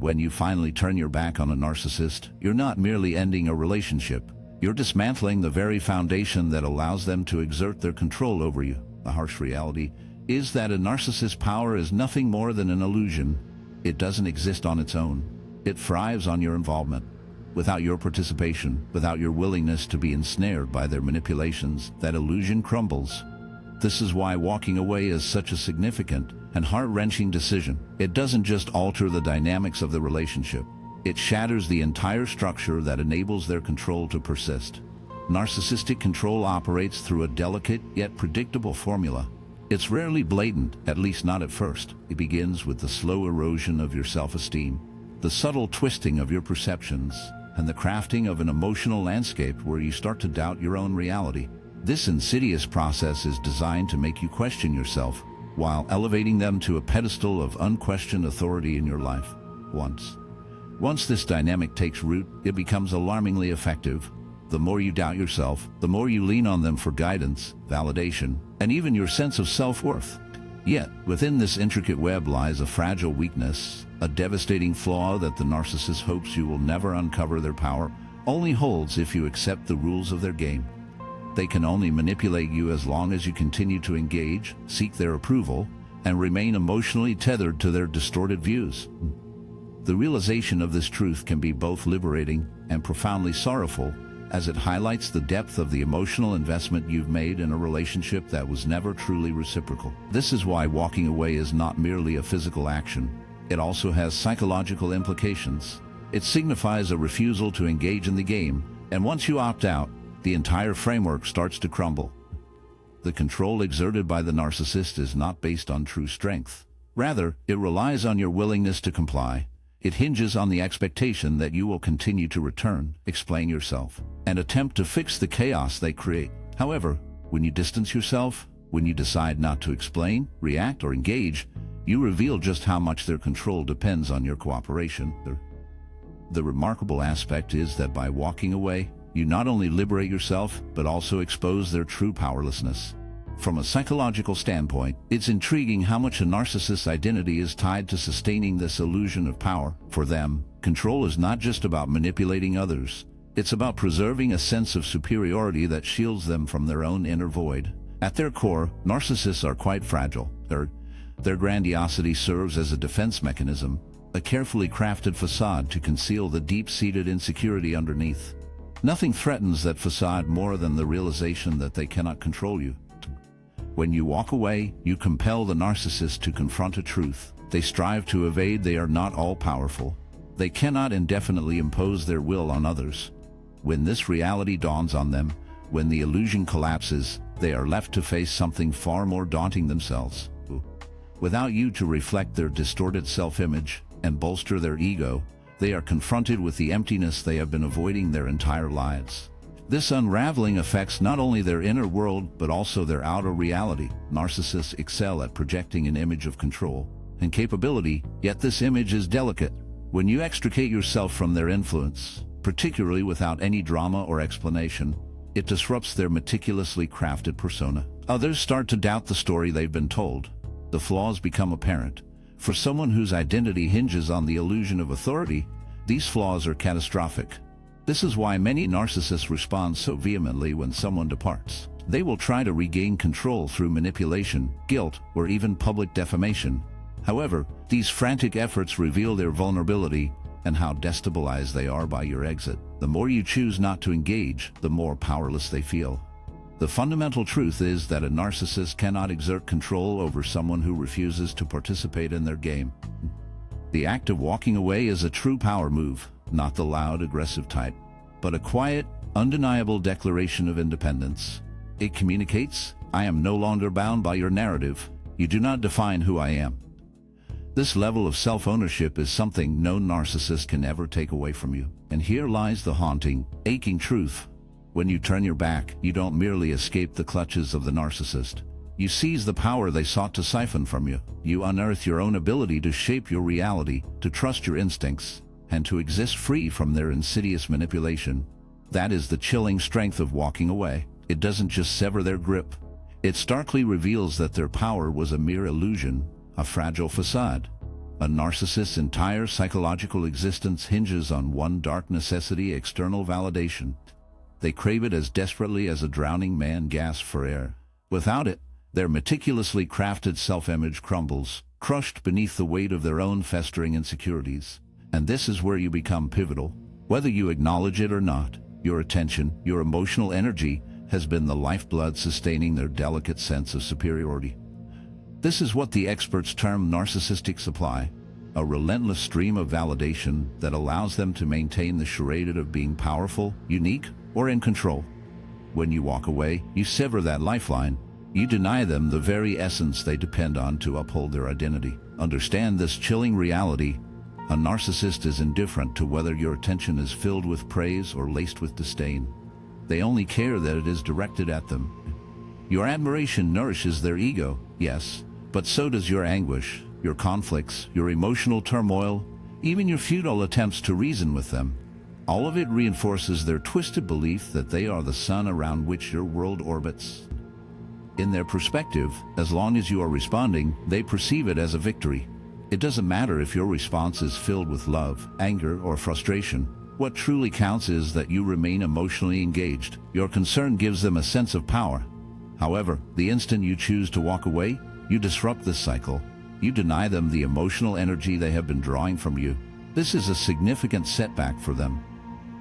When you finally turn your back on a narcissist, you're not merely ending a relationship. You're dismantling the very foundation that allows them to exert their control over you. The harsh reality is that a narcissist's power is nothing more than an illusion. It doesn't exist on its own. It thrives on your involvement. Without your participation, without your willingness to be ensnared by their manipulations, that illusion crumbles. This is why walking away is such a significant and heart-wrenching decision. It doesn't just alter the dynamics of the relationship. It shatters the entire structure that enables their control to persist. Narcissistic control operates through a delicate yet predictable formula. It's rarely blatant, at least not at first. It begins with the slow erosion of your self-esteem, the subtle twisting of your perceptions, and the crafting of an emotional landscape where you start to doubt your own reality. This insidious process is designed to make you question yourself, while elevating them to a pedestal of unquestioned authority in your life. Once this dynamic takes root, it becomes alarmingly effective. The more you doubt yourself, the more you lean on them for guidance, validation, and even your sense of self-worth. Yet, within this intricate web lies a fragile weakness, a devastating flaw that the narcissist hopes you will never uncover. Their power only holds if you accept the rules of their game. They can only manipulate you as long as you continue to engage, seek their approval, and remain emotionally tethered to their distorted views. The realization of this truth can be both liberating and profoundly sorrowful, as it highlights the depth of the emotional investment you've made in a relationship that was never truly reciprocal. This is why walking away is not merely a physical action. It also has psychological implications. It signifies a refusal to engage in the game, and once you opt out, the entire framework starts to crumble. The control exerted by the narcissist is not based on true strength. Rather, it relies on your willingness to comply. It hinges on the expectation that you will continue to return, explain yourself, and attempt to fix the chaos they create. However, when you distance yourself, when you decide not to explain, react, or engage, you reveal just how much their control depends on your cooperation. The remarkable aspect is that by walking away, you not only liberate yourself, but also expose their true powerlessness. From a psychological standpoint, it's intriguing how much a narcissist's identity is tied to sustaining this illusion of power. For them, control is not just about manipulating others. It's about preserving a sense of superiority that shields them from their own inner void. At their core, narcissists are quite fragile. Their grandiosity serves as a defense mechanism, a carefully crafted facade to conceal the deep-seated insecurity underneath. Nothing threatens that facade more than the realization that they cannot control you. When you walk away, you compel the narcissist to confront a truth. They strive to evade. They are not all-powerful. They cannot indefinitely impose their will on others. When this reality dawns on them, when the illusion collapses, they are left to face something far more daunting themselves. Without you to reflect their distorted self-image and bolster their ego, they are confronted with the emptiness they have been avoiding their entire lives. This unraveling affects not only their inner world, but also their outer reality. Narcissists excel at projecting an image of control and capability, yet this image is delicate. When you extricate yourself from their influence, particularly without any drama or explanation, it disrupts their meticulously crafted persona. Others start to doubt the story they've been told. The flaws become apparent. For someone whose identity hinges on the illusion of authority, these flaws are catastrophic. This is why many narcissists respond so vehemently when someone departs. They will try to regain control through manipulation, guilt, or even public defamation. However, these frantic efforts reveal their vulnerability and how destabilized they are by your exit. The more you choose not to engage, the more powerless they feel. The fundamental truth is that a narcissist cannot exert control over someone who refuses to participate in their game. The act of walking away is a true power move, not the loud, aggressive type, but a quiet, undeniable declaration of independence. It communicates, "I am no longer bound by your narrative. You do not define who I am." This level of self-ownership is something no narcissist can ever take away from you. And here lies the haunting, aching truth. When you turn your back, you don't merely escape the clutches of the narcissist. You seize the power they sought to siphon from you. You unearth your own ability to shape your reality, to trust your instincts, and to exist free from their insidious manipulation. That is the chilling strength of walking away. It doesn't just sever their grip. It starkly reveals that their power was a mere illusion, a fragile facade, A narcissist's entire psychological existence hinges on one dark necessity: external validation. They crave it as desperately as a drowning man gasps for air. Without it, their meticulously crafted self-image crumbles, crushed beneath the weight of their own festering insecurities. And this is where you become pivotal. Whether you acknowledge it or not, your attention, your emotional energy, has been the lifeblood sustaining their delicate sense of superiority. This is what the experts term narcissistic supply, a relentless stream of validation that allows them to maintain the charade of being powerful, unique, or in control. When you walk away, you sever that lifeline. You deny them the very essence they depend on to uphold their identity. Understand this chilling reality. A narcissist is indifferent to whether your attention is filled with praise or laced with disdain. They only care that it is directed at them. Your admiration nourishes their ego, yes, but so does your anguish, your conflicts, your emotional turmoil, even your futile attempts to reason with them. All of it reinforces their twisted belief that they are the sun around which your world orbits. In their perspective, as long as you are responding, they perceive it as a victory. It doesn't matter if your response is filled with love, anger, or frustration. What truly counts is that you remain emotionally engaged. Your concern gives them a sense of power. However, the instant you choose to walk away, you disrupt this cycle. You deny them the emotional energy they have been drawing from you. This is a significant setback for them.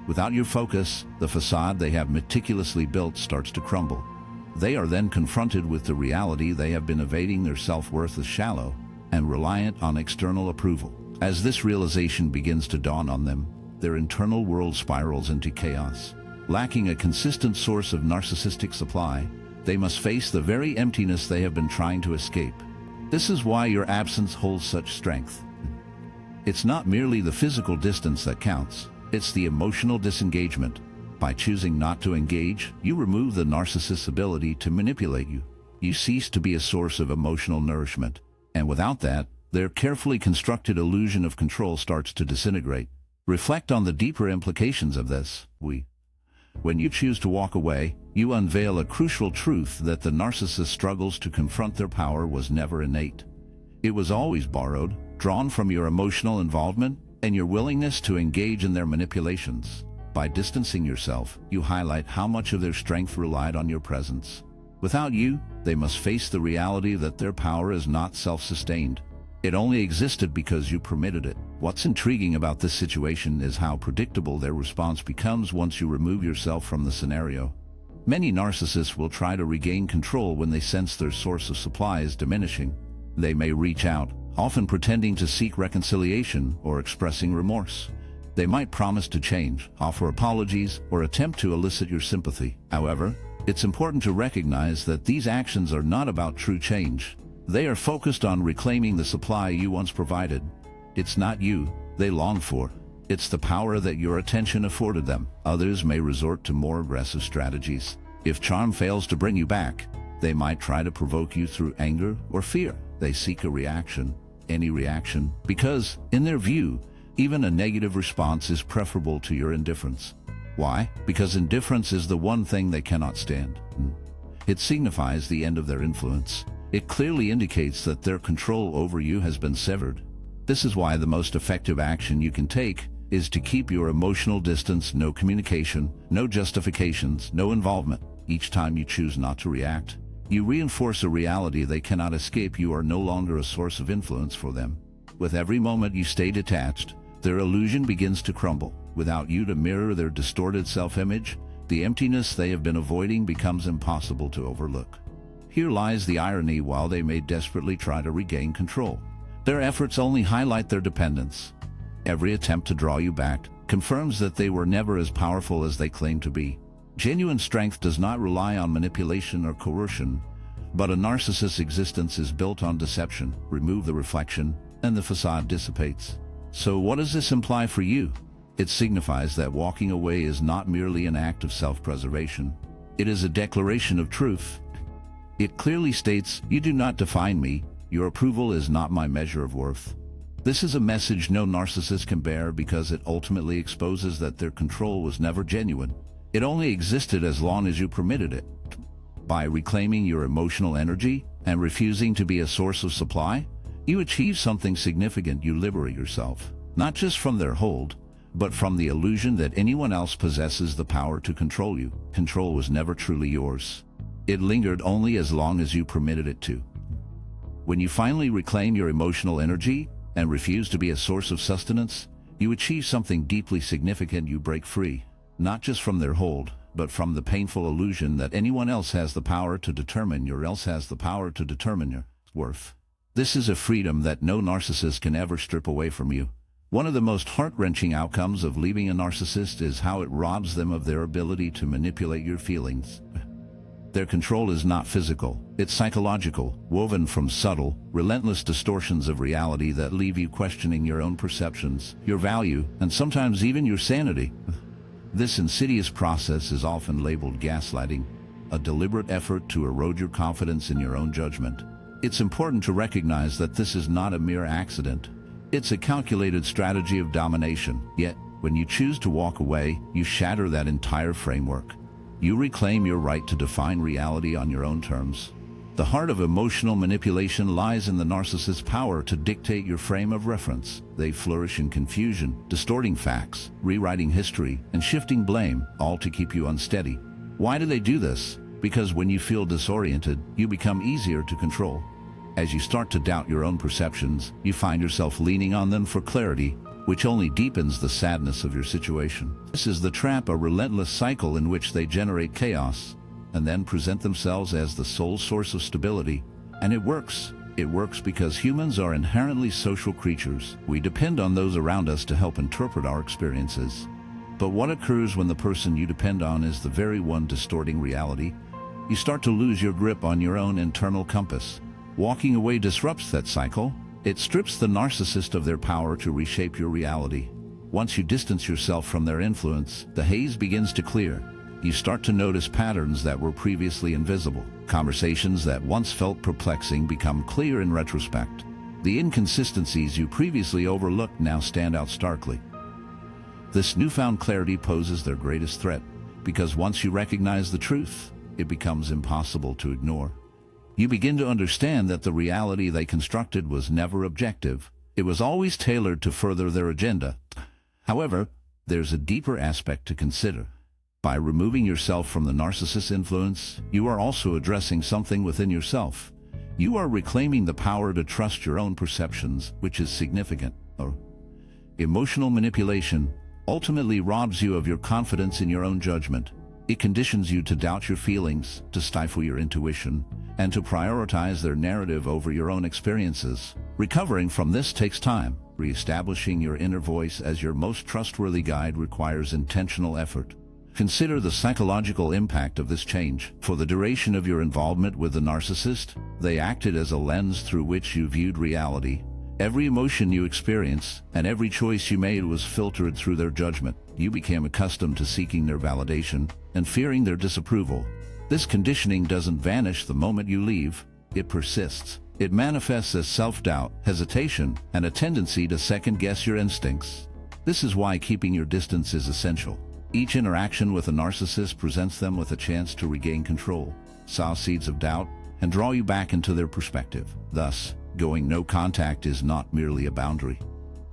Without your focus, the facade they have meticulously built starts to crumble. They are then confronted with the reality they have been evading. Their self-worth is shallow and reliant on external approval. As this realization begins to dawn on them, their internal world spirals into chaos. Lacking a consistent source of narcissistic supply, they must face the very emptiness they have been trying to escape. This is why your absence holds such strength. It's not merely the physical distance that counts, it's the emotional disengagement. By choosing not to engage, you remove the narcissist's ability to manipulate you. You cease to be a source of emotional nourishment. And without that, their carefully constructed illusion of control starts to disintegrate. Reflect on the deeper implications of this. When you choose to walk away, you unveil a crucial truth: that the narcissist's struggles to confront their power was never innate. It was always borrowed, drawn from your emotional involvement and your willingness to engage in their manipulations. By distancing yourself, you highlight how much of their strength relied on your presence. Without you, they must face the reality that their power is not self-sustained. It only existed because you permitted it. What's intriguing about this situation is how predictable their response becomes once you remove yourself from the scenario. Many narcissists will try to regain control when they sense their source of supply is diminishing. They may reach out, often pretending to seek reconciliation or expressing remorse. They might promise to change, offer apologies, or attempt to elicit your sympathy. However, it's important to recognize that these actions are not about true change. They are focused on reclaiming the supply you once provided. It's not you they long for. It's the power that your attention afforded them. Others may resort to more aggressive strategies. If charm fails to bring you back, they might try to provoke you through anger or fear. They seek a reaction, any reaction, because, in their view, even a negative response is preferable to your indifference. Why? Because indifference is the one thing they cannot stand. It signifies the end of their influence. It clearly indicates that their control over you has been severed. This is why the most effective action you can take is to keep your emotional distance. No communication, no justifications, no involvement. Each time you choose not to react, you reinforce a reality they cannot escape. You are no longer a source of influence for them. With every moment you stay detached, their illusion begins to crumble. Without you to mirror their distorted self-image, the emptiness they have been avoiding becomes impossible to overlook. Here lies the irony. While they may desperately try to regain control, their efforts only highlight their dependence. Every attempt to draw you back confirms that they were never as powerful as they claim to be. Genuine strength does not rely on manipulation or coercion, but a narcissist's existence is built on deception. Remove the reflection, and the facade dissipates. So what does this imply for you? It signifies that walking away is not merely an act of self-preservation. It is a declaration of truth. It clearly states, "You do not define me. Your approval is not my measure of worth." This is a message no narcissist can bear because it ultimately exposes that their control was never genuine. It only existed as long as you permitted it. By reclaiming your emotional energy and refusing to be a source of supply, You achieve something significant. You liberate yourself, not just from their hold, but from the illusion that anyone else possesses the power to control you. Control was never truly yours. It lingered only as long as you permitted it to. When you finally reclaim your emotional energy and refuse to be a source of sustenance, you achieve something deeply significant. You break free, not just from their hold, but from the painful illusion that anyone else has the power to determine your worth. This is a freedom that no narcissist can ever strip away from you. One of the most heart-wrenching outcomes of leaving a narcissist is how it robs them of their ability to manipulate your feelings. Their control is not physical, it's psychological, woven from subtle, relentless distortions of reality that leave you questioning your own perceptions, your value, and sometimes even your sanity. This insidious process is often labeled gaslighting, a deliberate effort to erode your confidence in your own judgment. It's important to recognize that this is not a mere accident. It's a calculated strategy of domination. Yet, when you choose to walk away, you shatter that entire framework. You reclaim your right to define reality on your own terms. The heart of emotional manipulation lies in the narcissist's power to dictate your frame of reference. They flourish in confusion, distorting facts, rewriting history, and shifting blame, all to keep you unsteady. Why do they do this? Because when you feel disoriented, you become easier to control. As you start to doubt your own perceptions, you find yourself leaning on them for clarity, which only deepens the sadness of your situation. This is the trap, a relentless cycle in which they generate chaos and then present themselves as the sole source of stability. And it works. It works because humans are inherently social creatures. We depend on those around us to help interpret our experiences. But what occurs when the person you depend on is the very one distorting reality? You start to lose your grip on your own internal compass. Walking away disrupts that cycle. It strips the narcissist of their power to reshape your reality. Once you distance yourself from their influence, the haze begins to clear. You start to notice patterns that were previously invisible. Conversations that once felt perplexing become clear in retrospect. The inconsistencies you previously overlooked now stand out starkly. This newfound clarity poses their greatest threat, because once you recognize the truth, it becomes impossible to ignore. You begin to understand that the reality they constructed was never objective. It was always tailored to further their agenda. However, there's a deeper aspect to consider. By removing yourself from the narcissist's influence, you are also addressing something within yourself. You are reclaiming the power to trust your own perceptions, which is significant. Emotional manipulation ultimately robs you of your confidence in your own judgment. It conditions you to doubt your feelings, to stifle your intuition, and to prioritize their narrative over your own experiences. Recovering from this takes time. Reestablishing your inner voice as your most trustworthy guide requires intentional effort. Consider the psychological impact of this change. For the duration of your involvement with the narcissist, they acted as a lens through which you viewed reality. Every emotion you experienced and every choice you made was filtered through their judgment. You became accustomed to seeking their validation and fearing their disapproval. This conditioning doesn't vanish the moment you leave. It persists. It manifests as self-doubt, hesitation, and a tendency to second-guess your instincts. This is why keeping your distance is essential. Each interaction with a narcissist presents them with a chance to regain control, sow seeds of doubt, and draw you back into their perspective. Thus, going no contact is not merely a boundary.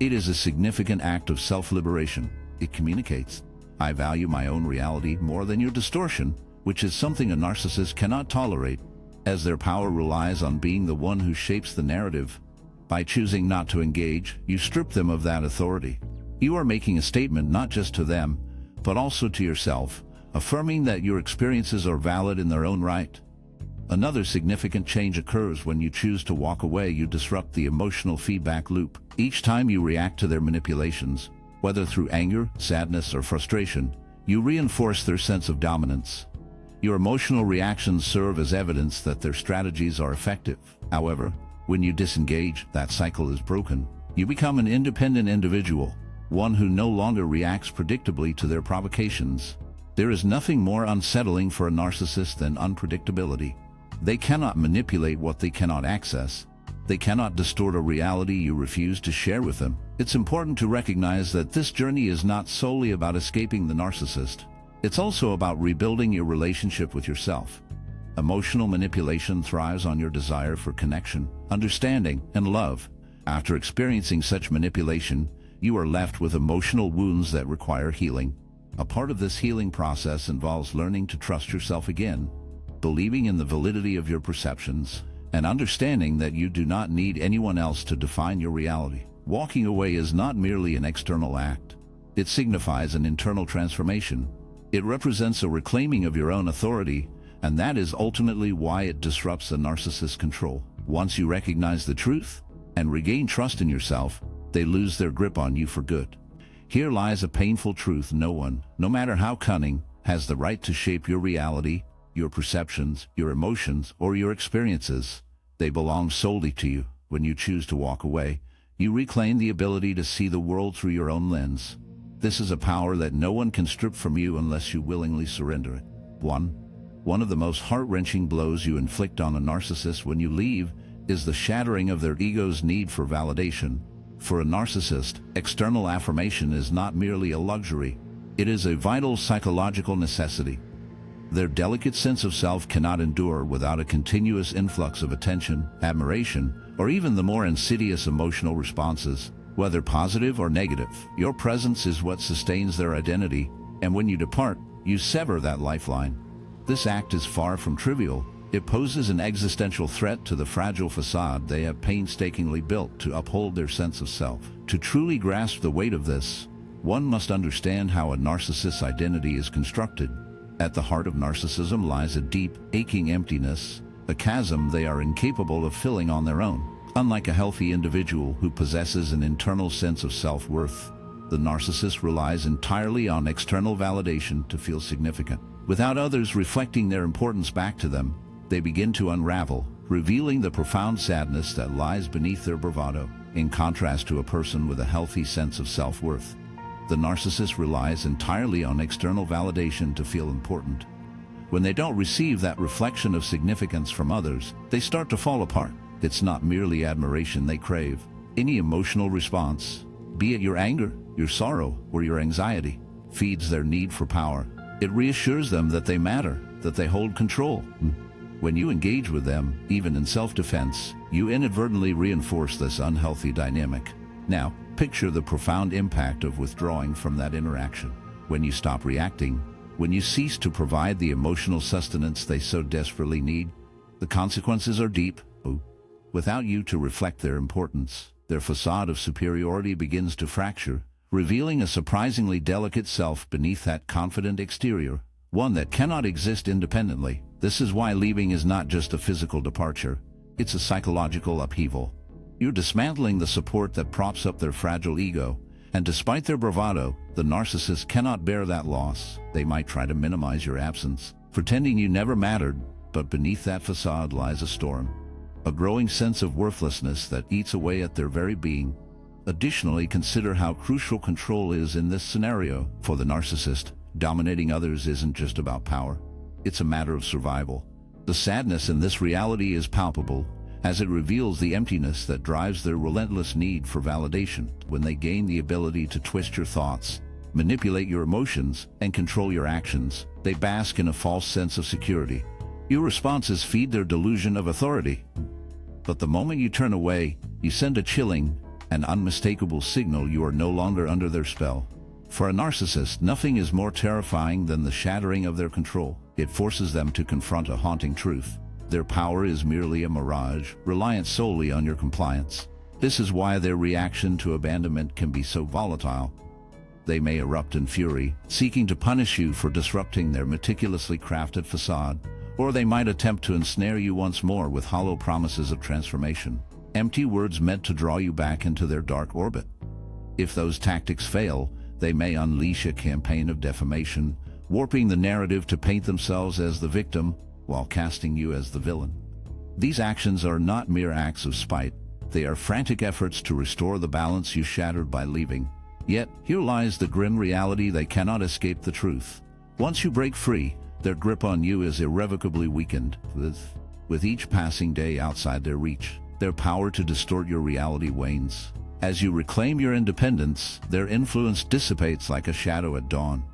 It is a significant act of self-liberation. It communicates, I value my own reality more than your distortion, which is something a narcissist cannot tolerate, as their power relies on being the one who shapes the narrative. By choosing not to engage, you strip them of that authority. You are making a statement not just to them, but also to yourself, affirming that your experiences are valid in their own right. Another significant change occurs when you choose to walk away. You disrupt the emotional feedback loop. Each time you react to their manipulations, whether through anger, sadness, or frustration, you reinforce their sense of dominance. Your emotional reactions serve as evidence that their strategies are effective. However, when you disengage, that cycle is broken. You become an independent individual, one who no longer reacts predictably to their provocations. There is nothing more unsettling for a narcissist than unpredictability. They cannot manipulate what they cannot access. They cannot distort a reality you refuse to share with them. It's important to recognize that this journey is not solely about escaping the narcissist. It's also about rebuilding your relationship with yourself. Emotional manipulation thrives on your desire for connection, understanding, and love. After experiencing such manipulation, you are left with emotional wounds that require healing. A part of this healing process involves learning to trust yourself again, believing in the validity of your perceptions, and understanding that you do not need anyone else to define your reality. Walking away is not merely an external act. It signifies an internal transformation. It represents a reclaiming of your own authority, and that is ultimately why it disrupts the narcissist's control. Once you recognize the truth and regain trust in yourself, they lose their grip on you for good. Here lies a painful truth: no one, no matter how cunning, has the right to shape your reality, your perceptions, your emotions, or your experiences. They belong solely to you. When you choose to walk away, you reclaim the ability to see the world through your own lens. This is a power that no one can strip from you unless you willingly surrender it. One of the most heart-wrenching blows you inflict on a narcissist when you leave is the shattering of their ego's need for validation. For a narcissist, external affirmation is not merely a luxury. It is a vital psychological necessity. Their delicate sense of self cannot endure without a continuous influx of attention, admiration, or even the more insidious emotional responses, whether positive or negative. Your presence is what sustains their identity, and when you depart, you sever that lifeline. This act is far from trivial. It poses an existential threat to the fragile facade they have painstakingly built to uphold their sense of self. To truly grasp the weight of this, one must understand how a narcissist's identity is constructed. At the heart of narcissism lies a deep, aching emptiness, a chasm they are incapable of filling on their own. Unlike a healthy individual who possesses an internal sense of self-worth, the narcissist relies entirely on external validation to feel significant. Without others reflecting their importance back to them, they begin to unravel, revealing the profound sadness that lies beneath their bravado. In contrast to a person with a healthy sense of self-worth, the narcissist relies entirely on external validation to feel important. When they don't receive that reflection of significance from others, they start to fall apart. It's not merely admiration they crave. Any emotional response, be it your anger, your sorrow, or your anxiety, feeds their need for power. It reassures them that they matter, that they hold control. When you engage with them, even in self-defense, you inadvertently reinforce this unhealthy dynamic. Now, picture the profound impact of withdrawing from that interaction. When you stop reacting, when you cease to provide the emotional sustenance they so desperately need, the consequences are deep. Without you to reflect their importance, their facade of superiority begins to fracture, revealing a surprisingly delicate self beneath that confident exterior, one that cannot exist independently. This is why leaving is not just a physical departure, it's a psychological upheaval. You're dismantling the support that props up their fragile ego, and despite their bravado, the narcissist cannot bear that loss. They might try to minimize your absence, pretending you never mattered, but beneath that facade lies a storm, a growing sense of worthlessness that eats away at their very being. Additionally, consider how crucial control is in this scenario. For the narcissist, dominating others isn't just about power. It's a matter of survival. The sadness in this reality is palpable, as it reveals the emptiness that drives their relentless need for validation. When they gain the ability to twist your thoughts, manipulate your emotions, and control your actions, they bask in a false sense of security. Your responses feed their delusion of authority. But the moment you turn away, you send a chilling and unmistakable signal you are no longer under their spell. For a narcissist, nothing is more terrifying than the shattering of their control. It forces them to confront a haunting truth. Their power is merely a mirage, reliant solely on your compliance. This is why their reaction to abandonment can be so volatile. They may erupt in fury, seeking to punish you for disrupting their meticulously crafted facade, or they might attempt to ensnare you once more with hollow promises of transformation, empty words meant to draw you back into their dark orbit. If those tactics fail, they may unleash a campaign of defamation, warping the narrative to paint themselves as the victim while casting you as the villain. These actions are not mere acts of spite. They are frantic efforts to restore the balance you shattered by leaving. Yet, here lies the grim reality: they cannot escape the truth. Once you break free, their grip on you is irrevocably weakened. With each passing day outside their reach, their power to distort your reality wanes. As you reclaim your independence, their influence dissipates like a shadow at dawn.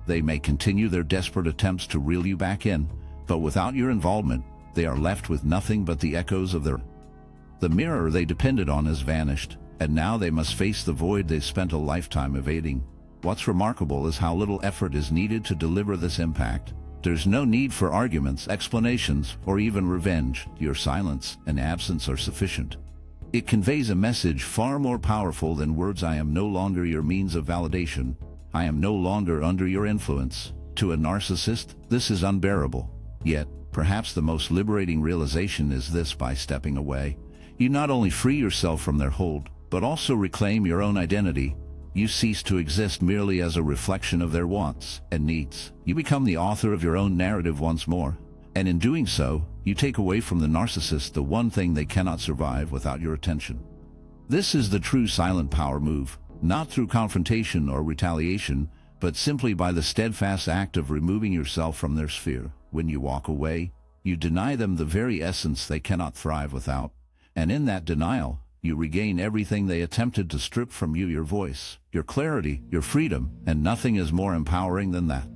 They may continue their desperate attempts to reel you back in, But without your involvement, they are left with nothing but the echoes of the mirror they depended on has vanished, and now they must face the void they spent a lifetime evading. What's remarkable is how little effort is needed to deliver this impact. There's no need for arguments, explanations, or even revenge. Your silence and absence are sufficient. It conveys a message far more powerful than words. I am no longer your means of validation. I am no longer under your influence. To a narcissist, this is unbearable. Yet, perhaps the most liberating realization is this: by stepping away, you not only free yourself from their hold, but also reclaim your own identity. You cease to exist merely as a reflection of their wants and needs. You become the author of your own narrative once more, and in doing so, you take away from the narcissist the one thing they cannot survive without your attention. This is the true silent power move, not through confrontation or retaliation, but simply by the steadfast act of removing yourself from their sphere. When you walk away, you deny them the very essence they cannot thrive without, and in that denial, you regain everything they attempted to strip from you: your voice, your clarity, your freedom, and nothing is more empowering than that.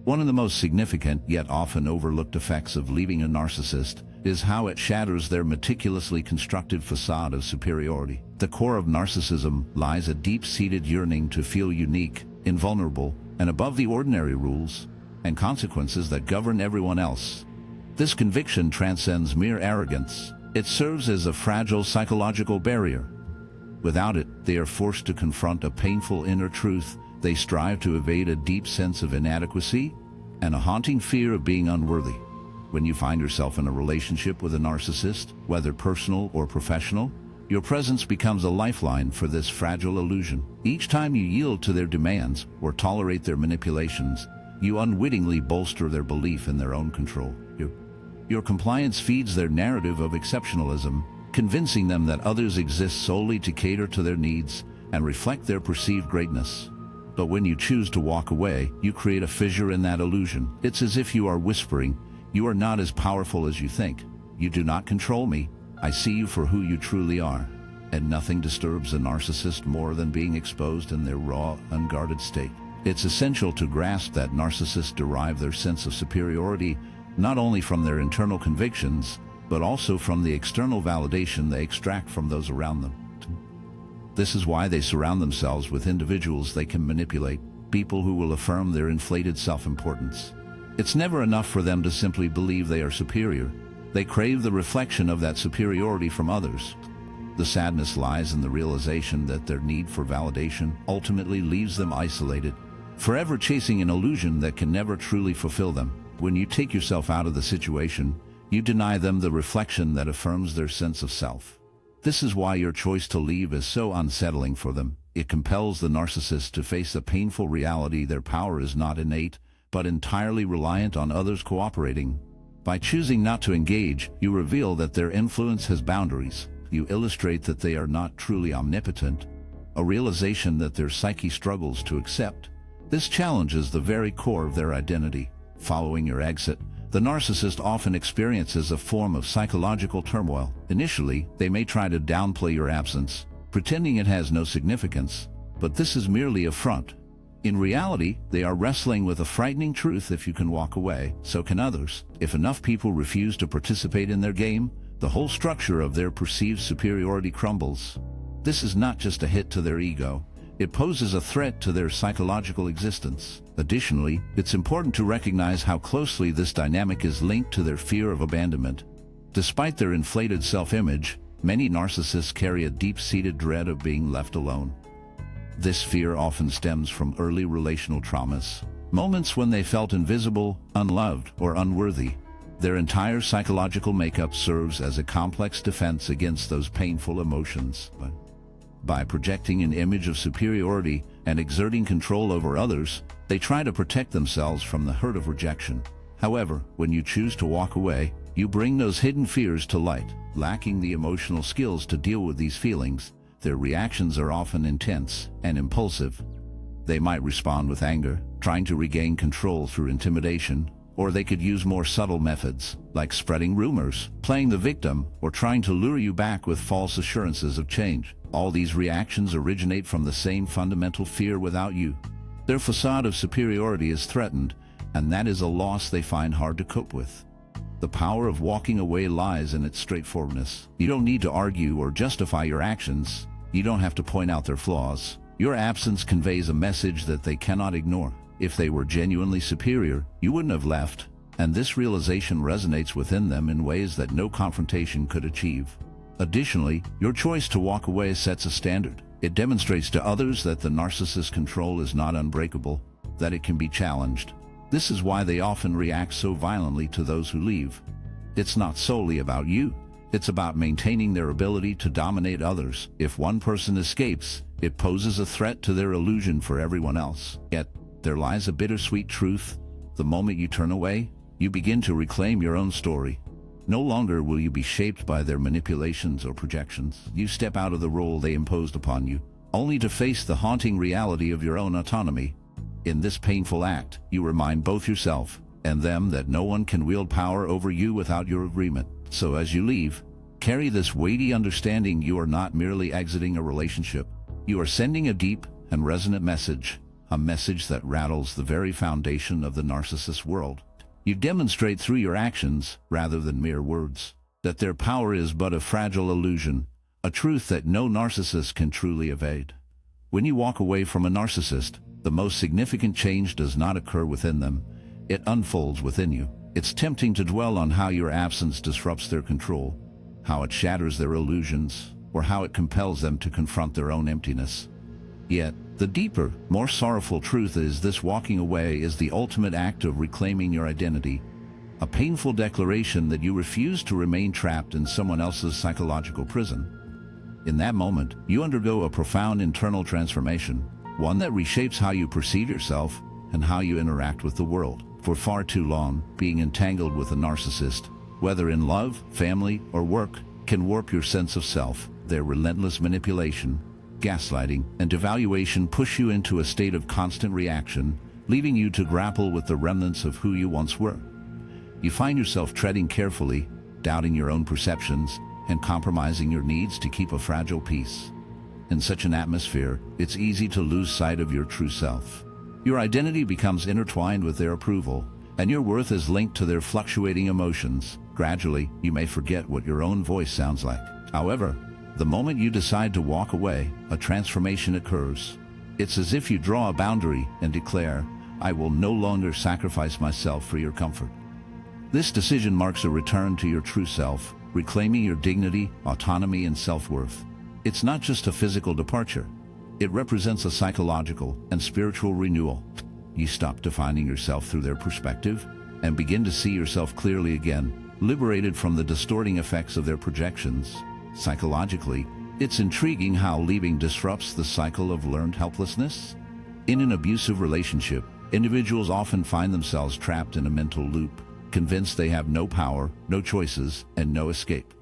One of the most significant yet often overlooked effects of leaving a narcissist is how it shatters their meticulously constructed facade of superiority. At the core of narcissism lies a deep-seated yearning to feel unique, invulnerable, and above the ordinary rules and consequences that govern everyone else. This conviction transcends mere arrogance. It serves as a fragile psychological barrier. Without it, they are forced to confront a painful inner truth. They strive to evade a deep sense of inadequacy and a haunting fear of being unworthy. When you find yourself in a relationship with a narcissist, whether personal or professional, your presence becomes a lifeline for this fragile illusion. Each time you yield to their demands or tolerate their manipulations, you unwittingly bolster their belief in their own control. Your compliance feeds their narrative of exceptionalism, convincing them that others exist solely to cater to their needs and reflect their perceived greatness. But when you choose to walk away, you create a fissure in that illusion. It's as if you are whispering, "You are not as powerful as you think. You do not control me. I see you for who you truly are." And nothing disturbs a narcissist more than being exposed in their raw, unguarded state. It's essential to grasp that narcissists derive their sense of superiority not only from their internal convictions, but also from the external validation they extract from those around them. This is why they surround themselves with individuals they can manipulate, people who will affirm their inflated self-importance. It's never enough for them to simply believe they are superior. They crave the reflection of that superiority from others. The sadness lies in the realization that their need for validation ultimately leaves them isolated, forever chasing an illusion that can never truly fulfill them. When you take yourself out of the situation, you deny them the reflection that affirms their sense of self. This is why your choice to leave is so unsettling for them. It compels the narcissist to face the painful reality their power is not innate, but entirely reliant on others cooperating. By choosing not to engage, you reveal that their influence has boundaries. You illustrate that they are not truly omnipotent, a realization that their psyche struggles to accept. This challenges the very core of their identity. Following your exit, the narcissist often experiences a form of psychological turmoil. Initially, they may try to downplay your absence, pretending it has no significance, but this is merely a front. In reality, they are wrestling with a frightening truth: if you can walk away, so can others. If enough people refuse to participate in their game, the whole structure of their perceived superiority crumbles. This is not just a hit to their ego. It poses a threat to their psychological existence. Additionally, it's important to recognize how closely this dynamic is linked to their fear of abandonment. Despite their inflated self-image, many narcissists carry a deep-seated dread of being left alone. This fear often stems from early relational traumas, moments when they felt invisible, unloved, or unworthy. Their entire psychological makeup serves as a complex defense against those painful emotions. By projecting an image of superiority and exerting control over others, they try to protect themselves from the hurt of rejection. However, when you choose to walk away, you bring those hidden fears to light. Lacking the emotional skills to deal with these feelings, their reactions are often intense and impulsive. They might respond with anger, trying to regain control through intimidation, or they could use more subtle methods, like spreading rumors, playing the victim, or trying to lure you back with false assurances of change. All these reactions originate from the same fundamental fear: without you, their facade of superiority is threatened, and that is a loss they find hard to cope with. The power of walking away lies in its straightforwardness. You don't need to argue or justify your actions. You don't have to point out their flaws. Your absence conveys a message that they cannot ignore. If they were genuinely superior, you wouldn't have left, and this realization resonates within them in ways that no confrontation could achieve. Additionally, your choice to walk away sets a standard. It demonstrates to others that the narcissist's control is not unbreakable, that it can be challenged. This is why they often react so violently to those who leave. It's not solely about you. It's about maintaining their ability to dominate others. If one person escapes, it poses a threat to their illusion for everyone else. Yet, there lies a bittersweet truth. The moment you turn away, you begin to reclaim your own story. No longer will you be shaped by their manipulations or projections. You step out of the role they imposed upon you, only to face the haunting reality of your own autonomy. In this painful act, you remind both yourself and them that no one can wield power over you without your agreement. So as you leave, carry this weighty understanding: you are not merely exiting a relationship. You are sending a deep and resonant message, a message that rattles the very foundation of the narcissist world. You demonstrate through your actions, rather than mere words, that their power is but a fragile illusion, a truth that no narcissist can truly evade. When you walk away from a narcissist, the most significant change does not occur within them. It unfolds within you. It's tempting to dwell on how your absence disrupts their control, how it shatters their illusions, or how it compels them to confront their own emptiness. Yet, the deeper, more sorrowful truth is this: walking away is the ultimate act of reclaiming your identity, a painful declaration that you refuse to remain trapped in someone else's psychological prison. In that moment, you undergo a profound internal transformation, one that reshapes how you perceive yourself and how you interact with the world. For far too long, being entangled with a narcissist, whether in love, family, or work, can warp your sense of self. Their relentless manipulation, gaslighting, and devaluation push you into a state of constant reaction, leaving you to grapple with the remnants of who you once were. You find yourself treading carefully, doubting your own perceptions, and compromising your needs to keep a fragile peace. In such an atmosphere, it's easy to lose sight of your true self. Your identity becomes intertwined with their approval, and your worth is linked to their fluctuating emotions. Gradually, you may forget what your own voice sounds like. However, the moment you decide to walk away, a transformation occurs. It's as if you draw a boundary and declare, "I will no longer sacrifice myself for your comfort." This decision marks a return to your true self, reclaiming your dignity, autonomy, and self-worth. It's not just a physical departure. It represents a psychological and spiritual renewal. You stop defining yourself through their perspective and begin to see yourself clearly again, liberated from the distorting effects of their projections. Psychologically, it's intriguing how leaving disrupts the cycle of learned helplessness. In an abusive relationship, individuals often find themselves trapped in a mental loop, convinced they have no power, no choices, and no escape.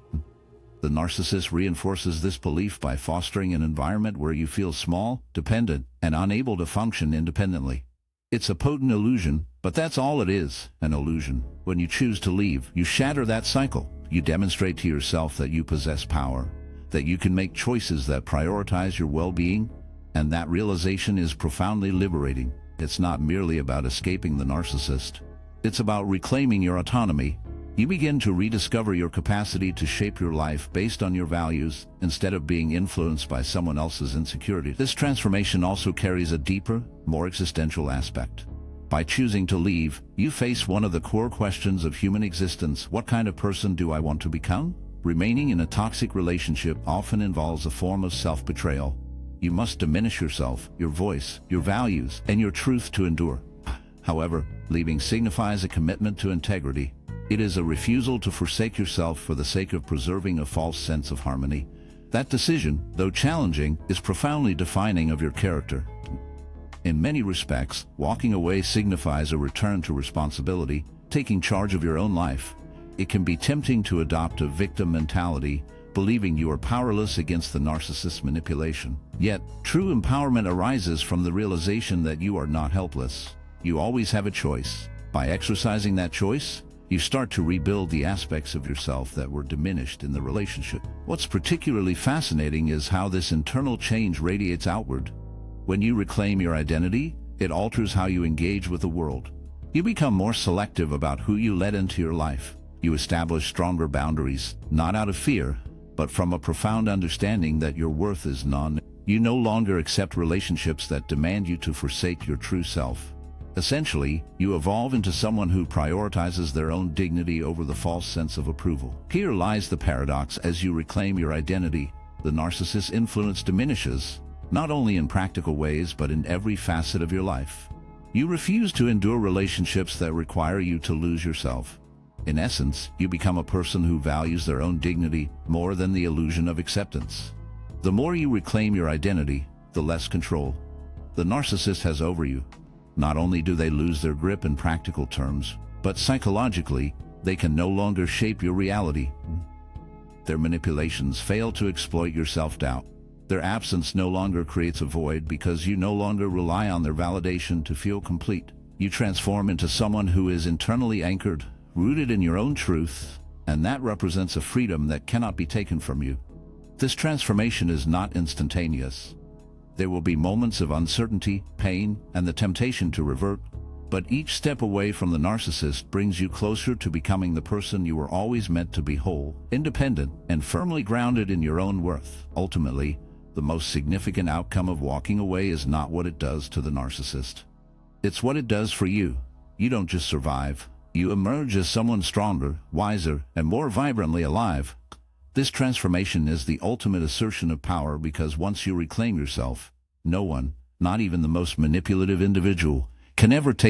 The narcissist reinforces this belief by fostering an environment where you feel small, dependent, and unable to function independently. It's a potent illusion, but that's all it is, an illusion. When you choose to leave, you shatter that cycle. You demonstrate to yourself that you possess power, that you can make choices that prioritize your well-being, and that realization is profoundly liberating. It's not merely about escaping the narcissist. It's about reclaiming your autonomy. You begin to rediscover your capacity to shape your life based on your values instead of being influenced by someone else's insecurity. This transformation also carries a deeper, more existential aspect. By choosing to leave, you face one of the core questions of human existence: what kind of person do I want to become? Remaining in a toxic relationship often involves a form of self-betrayal. You must diminish yourself, your voice, your values, and your truth to endure. However, leaving signifies a commitment to integrity. It is a refusal to forsake yourself for the sake of preserving a false sense of harmony. That decision, though challenging, is profoundly defining of your character. In many respects, walking away signifies a return to responsibility, taking charge of your own life. It can be tempting to adopt a victim mentality, believing you are powerless against the narcissist's manipulation. Yet, true empowerment arises from the realization that you are not helpless. You always have a choice. By exercising that choice, you start to rebuild the aspects of yourself that were diminished in the relationship. What's particularly fascinating is how this internal change radiates outward. When you reclaim your identity, it alters how you engage with the world. You become more selective about who you let into your life, You establish stronger boundaries, not out of fear, but from a profound understanding that your worth is none. You no longer accept relationships that demand you to forsake your true self. Essentially, you evolve into someone who prioritizes their own dignity over the false sense of approval. Here lies the paradox. As you reclaim your identity, the narcissist's influence diminishes, not only in practical ways but in every facet of your life. You refuse to endure relationships that require you to lose yourself. In essence, you become a person who values their own dignity more than the illusion of acceptance. The more you reclaim your identity, the less control the narcissist has over you. Not only do they lose their grip in practical terms, but psychologically, they can no longer shape your reality. Their manipulations fail to exploit your self-doubt. Their absence no longer creates a void because you no longer rely on their validation to feel complete. You transform into someone who is internally anchored, rooted in your own truth, and that represents a freedom that cannot be taken from you. This transformation is not instantaneous. There will be moments of uncertainty, pain, and the temptation to revert, but each step away from the narcissist brings you closer to becoming the person you were always meant to be: whole, independent, and firmly grounded in your own worth. Ultimately, the most significant outcome of walking away is not what it does to the narcissist. It's what it does for you. You don't just survive. You emerge as someone stronger, wiser, and more vibrantly alive. This transformation is the ultimate assertion of power because once you reclaim yourself, no one, not even the most manipulative individual, can ever take